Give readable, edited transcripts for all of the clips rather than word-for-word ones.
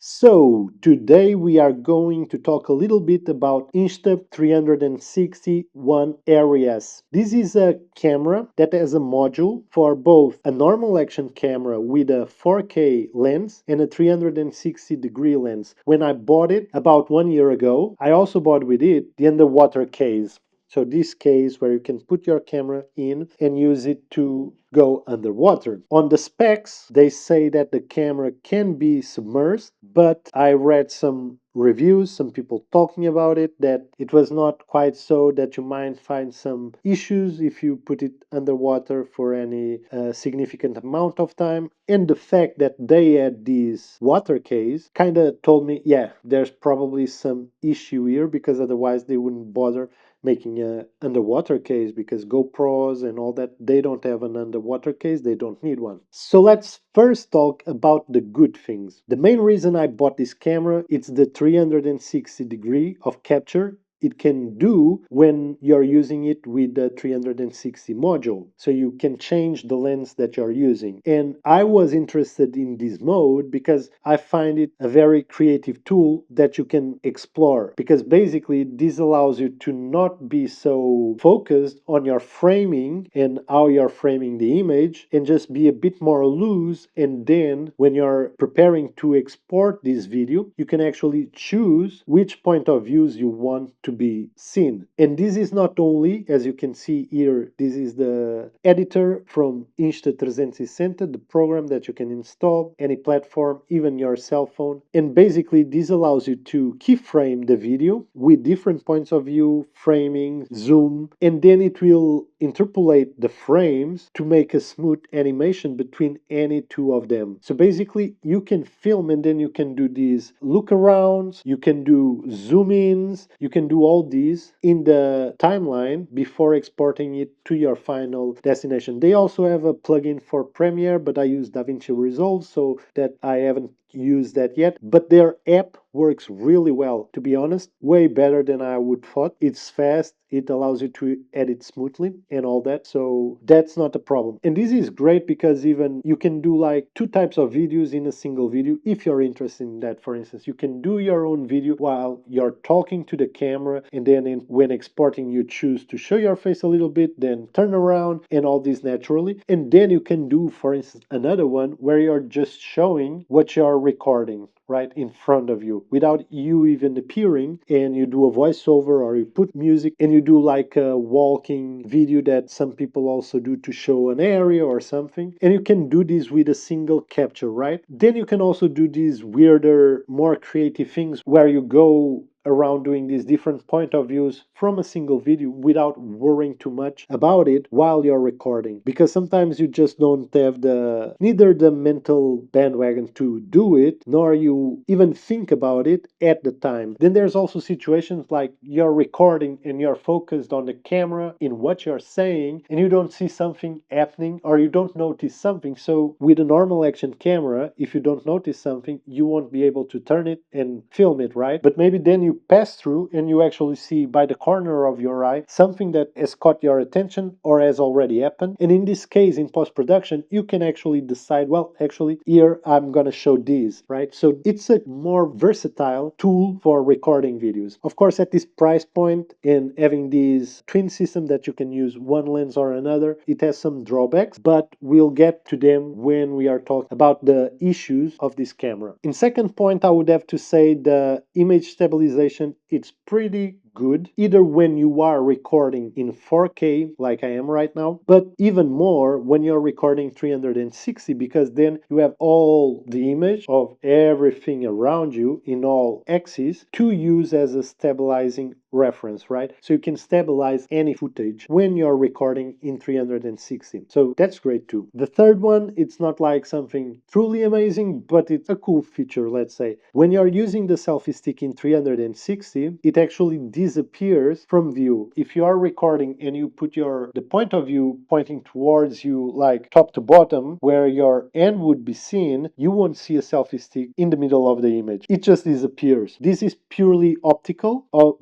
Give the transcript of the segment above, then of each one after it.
So, today we are going to talk a little bit about insta360 ONERS. This is a camera that has a module for both a normal action camera with a 4K lens and a 360-degree lens. When I bought it about 1 year ago, I also bought with it the underwater case. So this case where you can put your camera in and use it to go underwater. On the specs, they say that the camera can be submerged, but I read some reviews, some people talking about it, that it was not quite so, that you might find some issues if you put it underwater for any significant amount of time. And the fact that they had this water case kind of told me, yeah, there's probably some issue here, because otherwise they wouldn't bother making a underwater case, because GoPros and all that, they don't have an underwater case, they don't need one. So let's first talk about the good things. The main reason I bought this camera, it's the 360 degree of capture it can do when you're using it with the 360 module. So you can change the lens that you're using. And I was interested in this mode because I find it a very creative tool that you can explore. Because basically this allows you to not be so focused on your framing and how you're framing the image, and just be a bit more loose. And then when you're preparing to export this video, you can actually choose which point of views you want to be seen. And this is not only, as you can see here, this is the editor from insta360, the program that you can install any platform, even your cell phone. And basically this allows you to keyframe the video with different points of view, framing, zoom, and then it will interpolate the frames to make a smooth animation between any two of them. So basically you can film and then you can do these look arounds, you can do zoom ins, you can do all these in the timeline before exporting it to your final destination. They also have a plugin for Premiere, but I use DaVinci Resolve, so that I haven't used that yet. But their app works really well, to be honest, way better than I would thought. It's fast, it allows you to edit smoothly and all that, so that's not a problem. And this is great because even you can do like two types of videos in a single video if you're interested in that. For instance, you can do your own video while you're talking to the camera, and then when exporting you choose to show your face a little bit, then turn around and all this naturally. And then you can do, for instance, another one where you're just showing what you're recording right in front of you without you even appearing, and you do a voiceover or you put music and you do like a walking video that some people also do to show an area or something. And you can do this with a single capture, right? Then you can also do these weirder, more creative things where you go around doing these different point of views from a single video without worrying too much about it while you're recording, because sometimes you just don't have neither the mental bandwagon to do it, nor you even think about it at the time. Then there's also situations like you're recording and you're focused on the camera in what you're saying, and you don't see something happening or you don't notice something. So with a normal action camera, if you don't notice something, you won't be able to turn it and film it, right? But maybe then you pass through and you actually see by the corner of your eye something that has caught your attention or has already happened. And in this case, in post-production, you can actually decide, well, actually here I'm gonna show these, right? So it's a more versatile tool for recording videos. Of course, at this price point and having this twin system that you can use one lens or another, it has some drawbacks, but we'll get to them when we are talking about the issues of this camera. In second point, I would have to say the image stabilization, it's pretty good, either when you are recording in 4K like I am right now, but even more when you're recording 360, because then you have all the image of everything around you in all axes to use as a stabilizing reference, right? So you can stabilize any footage when you're recording in 360. So that's great too. The third one, it's not like something truly amazing, but it's a cool feature, let's say. When you're using the selfie stick in 360, it actually disappears from view. If you are recording and you put the point of view pointing towards you, like top to bottom, where your end would be seen, you won't see a selfie stick in the middle of the image. It just disappears. This is purely optical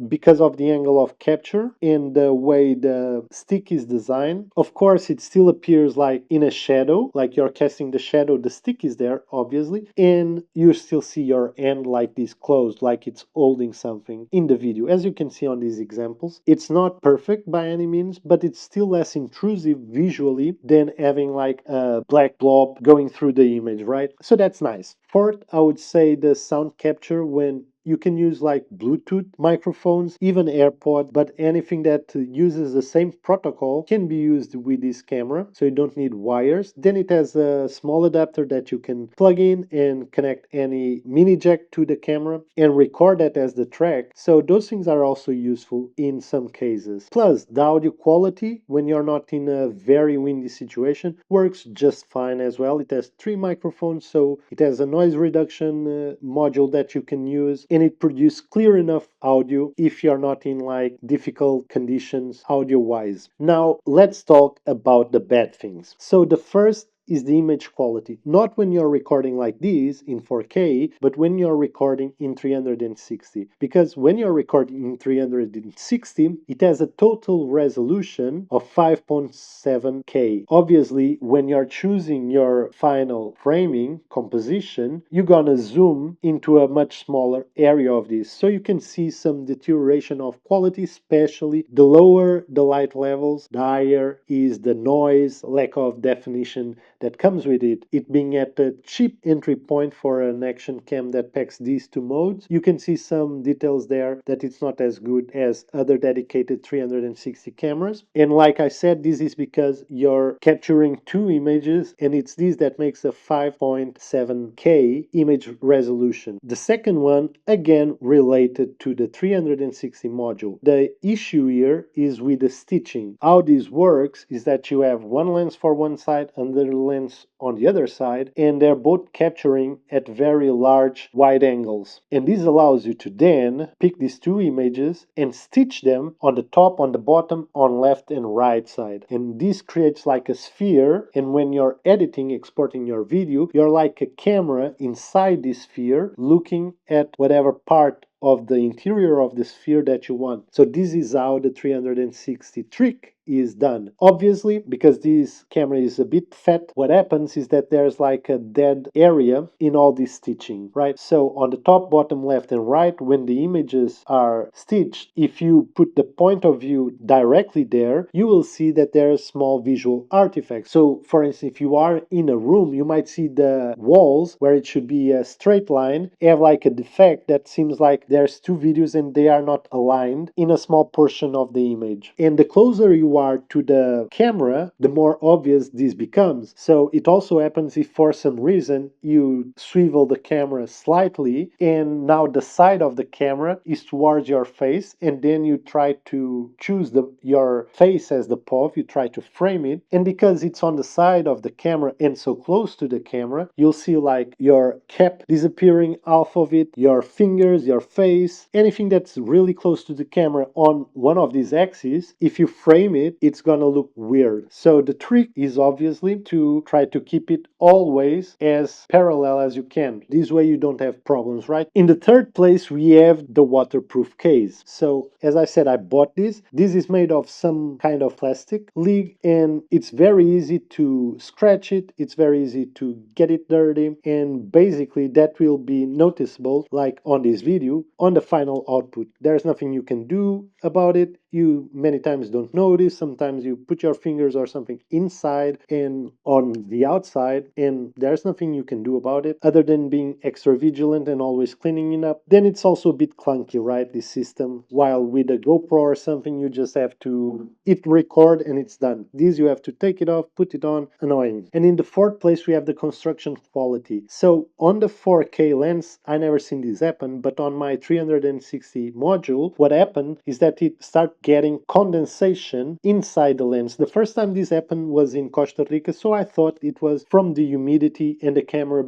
because of the angle of capture and the way the stick is designed. Of course, it still appears like in a shadow, like you're casting the shadow, the stick is there, obviously, and you still see your hand like this closed, like it's holding something in the video. As you can see on these examples, it's not perfect by any means, but it's still less intrusive visually than having like a black blob going through the image, right? So that's nice. Fourth, I would say the sound capture, when you can use like Bluetooth microphones, even AirPod, but anything that uses the same protocol can be used with this camera, so you don't need wires. Then it has a small adapter that you can plug in and connect any mini jack to the camera and record that as the track. So those things are also useful in some cases. Plus, the audio quality, when you're not in a very windy situation, works just fine as well. It has 3 microphones, so it has a noise reduction module that you can use, and it produces clear enough audio if you're not in like difficult conditions audio wise. Now let's talk about the bad things. So the first is the image quality. Not when you're recording like this in 4K, but when you're recording in 360. Because when you're recording in 360, it has a total resolution of 5.7K. Obviously, when you're choosing your final framing composition, you're gonna zoom into a much smaller area of this. So you can see some deterioration of quality, especially the lower the light levels, the higher is the noise, lack of definition that comes with it. It being at a cheap entry point for an action cam that packs these 2 modes, you can see some details there that it's not as good as other dedicated 360 cameras. And like I said, this is because you're capturing 2 images, and it's this that makes a 5.7K image resolution. The second one, again related to the 360 module. The issue here is with the stitching. How this works is that you have one lens for one side and the lens on the other side, and they're both capturing at very large wide angles. And this allows you to then pick these 2 images and stitch them on the top, on the bottom, on left and right side. And this creates like a sphere, and when you're editing, exporting your video, you're like a camera inside this sphere looking at whatever part of the interior of the sphere that you want. So this is how the 360 trick is done. Obviously, because this camera is a bit fat, what happens is that there's like a dead area in all this stitching, right? So on the top, bottom, left and right, when the images are stitched, if you put the point of view directly there, you will see that there are small visual artifacts. So for instance, if you are in a room, you might see the walls where it should be a straight line have like a defect that seems like there's 2 videos and they are not aligned in a small portion of the image. And the closer you are to the camera, the more obvious this becomes. So it also happens if for some reason you swivel the camera slightly and now the side of the camera is towards your face, and then you try to choose your face as the POV, you try to frame it, and because it's on the side of the camera and so close to the camera, you'll see like your cap disappearing off of it, your fingers, your face, anything that's really close to the camera on one of these axes. If you frame it, it's gonna look weird. So the trick is obviously to try to keep it always as parallel as you can. This way you don't have problems, right? In the third place, we have the waterproof case. So as I said, I bought this. This is made of some kind of plastic lead, and it's very easy to scratch it. It's very easy to get it dirty, and basically that will be noticeable like on this video on the final output. There's nothing you can do about it. You many times don't notice. Sometimes you put your fingers or something inside and on the outside, and there's nothing you can do about it other than being extra vigilant and always cleaning it up. Then it's also a bit clunky, right, this system, while with a GoPro or something you just have to hit record and it's done. This you have to take it off, put it on. Annoying. And in the fourth place we have the construction quality. So on the 4K lens, I never seen this happen, but on my 360 module, what happened is that it started getting condensation inside the lens. The first time this happened was in Costa Rica, so I thought it was from the humidity and the camera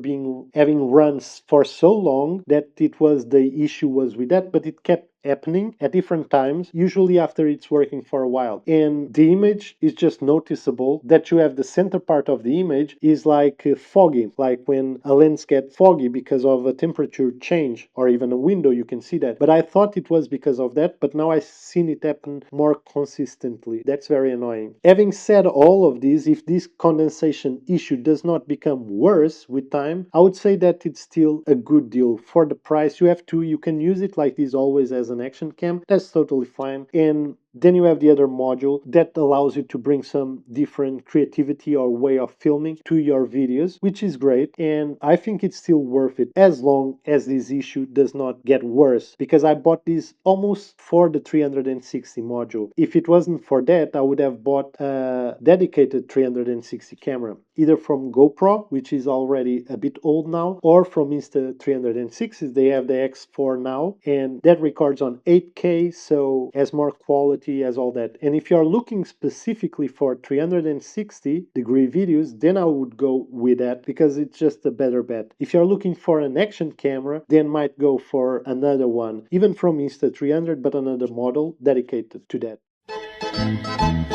having runs for so long that it was the issue was with that, but it kept happening at different times, usually after it's working for a while. And the image is just noticeable that you have the center part of the image is like foggy, like when a lens gets foggy because of a temperature change or even a window, you can see that. But I thought it was because of that, but now I've seen it happen more consistently. That's very annoying. Having said all of this, if this condensation issue does not become worse with time, I would say that it's still a good deal. For the price you have to, you can use it like this always as an action cam. That's totally fine. And then you have the other module that allows you to bring some different creativity or way of filming to your videos, which is great. And I think it's still worth it as long as this issue does not get worse, because I bought this almost for the 360 module. If it wasn't for that, I would have bought a dedicated 360 camera, either from GoPro, which is already a bit old now, or from Insta360. They have the X4 now, and that records on 8K, so has more quality, as all that. And if you're looking specifically for 360 degree videos, then I would go with that because it's just a better bet. If you're looking for an action camera, then might go for another one, even from Insta300, but another model dedicated to that.